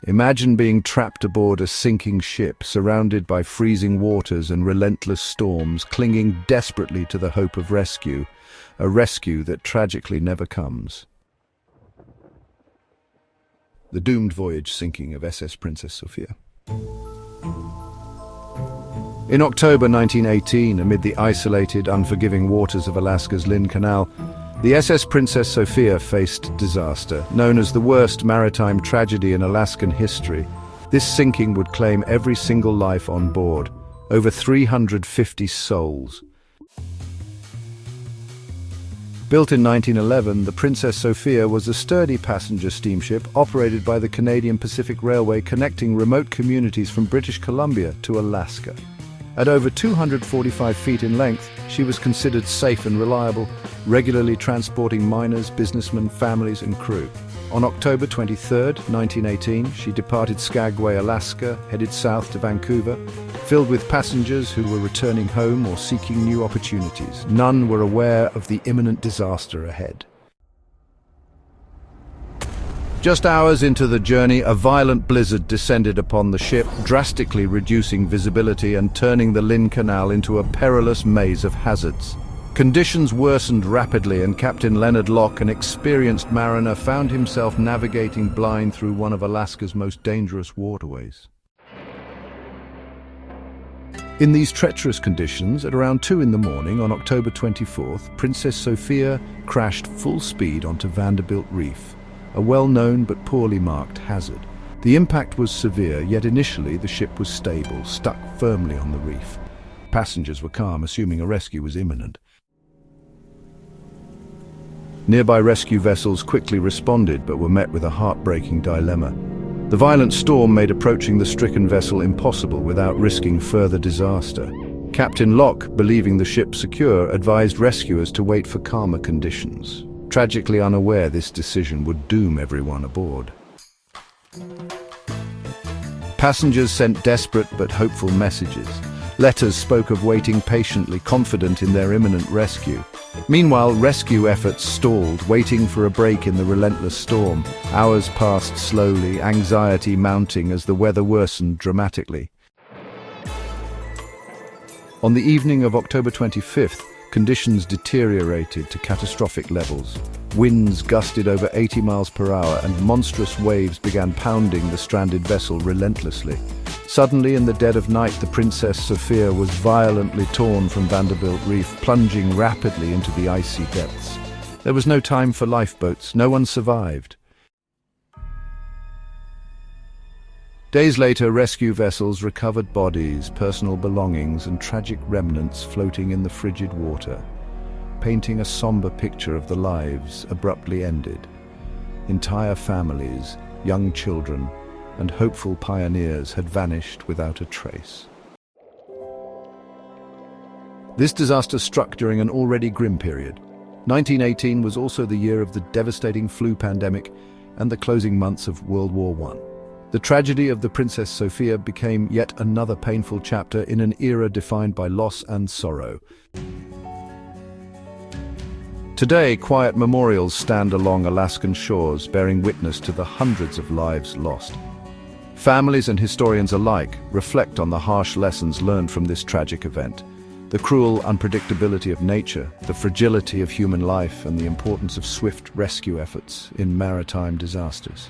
Imagine being trapped aboard a sinking ship, surrounded by freezing waters and relentless storms, clinging desperately to the hope of rescue, a rescue that tragically never comes. The Doomed Voyage sinking of SS Princess Sophia. In October 1918, amid the isolated, unforgiving waters of Alaska's Lynn Canal, the SS Princess Sophia faced disaster. Known as the worst maritime tragedy in Alaskan history, this sinking would claim every single life on board, over 350 souls. Built in 1911, the Princess Sophia was a sturdy passenger steamship operated by the Canadian Pacific Railway, connecting remote communities from British Columbia to Alaska. At over 245 feet in length, she was considered safe and reliable, regularly transporting miners, businessmen, families and crew. On October 23, 1918, she departed Skagway, Alaska, headed south to Vancouver, filled with passengers who were returning home or seeking new opportunities. None were aware of the imminent disaster ahead. Just hours into the journey, a violent blizzard descended upon the ship, drastically reducing visibility and turning the Lynn Canal into a perilous maze of hazards. Conditions worsened rapidly, and Captain Leonard Locke, an experienced mariner, found himself navigating blind through one of Alaska's most dangerous waterways. In these treacherous conditions, at around 2 in the morning on October 24th, Princess Sophia crashed full speed onto Vanderbilt Reef, a well-known but poorly marked hazard. The impact was severe, yet initially the ship was stable, stuck firmly on the reef. Passengers were calm, assuming a rescue was imminent. Nearby rescue vessels quickly responded, but were met with a heartbreaking dilemma. The violent storm made approaching the stricken vessel impossible without risking further disaster. Captain Locke, believing the ship secure, advised rescuers to wait for calmer conditions, tragically unaware this decision would doom everyone aboard. Passengers sent desperate but hopeful messages. Letters spoke of waiting patiently, confident in their imminent rescue. Meanwhile, rescue efforts stalled, waiting for a break in the relentless storm. Hours passed slowly, anxiety mounting as the weather worsened dramatically. On the evening of October 25th, conditions deteriorated to catastrophic levels. Winds gusted over 80 miles per hour and monstrous waves began pounding the stranded vessel relentlessly. Suddenly, in the dead of night, the Princess Sophia was violently torn from Vanderbilt Reef, plunging rapidly into the icy depths. There was no time for lifeboats. No one survived. Days later, rescue vessels recovered bodies, personal belongings, and tragic remnants floating in the frigid water, painting a somber picture of the lives abruptly ended. Entire families, young children, and hopeful pioneers had vanished without a trace. This disaster struck during an already grim period. 1918 was also the year of the devastating flu pandemic and the closing months of World War I. The tragedy of the Princess Sophia became yet another painful chapter in an era defined by loss and sorrow. Today, quiet memorials stand along Alaskan shores, bearing witness to the hundreds of lives lost. Families and historians alike reflect on the harsh lessons learned from this tragic event. The cruel unpredictability of nature, the fragility of human life, and the importance of swift rescue efforts in maritime disasters.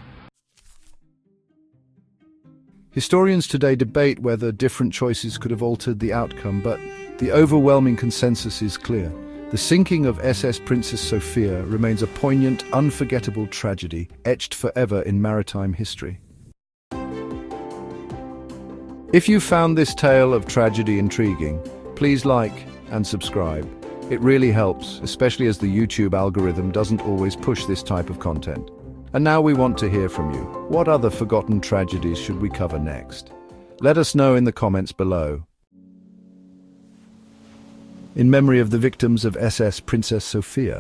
Historians today debate whether different choices could have altered the outcome, but the overwhelming consensus is clear. The sinking of SS Princess Sophia remains a poignant, unforgettable tragedy, etched forever in maritime history. If you found this tale of tragedy intriguing, please like and subscribe. It really helps, especially as the YouTube algorithm doesn't always push this type of content. And now we want to hear from you. What other forgotten tragedies should we cover next? Let us know in the comments below. In memory of the victims of SS Princess Sophia.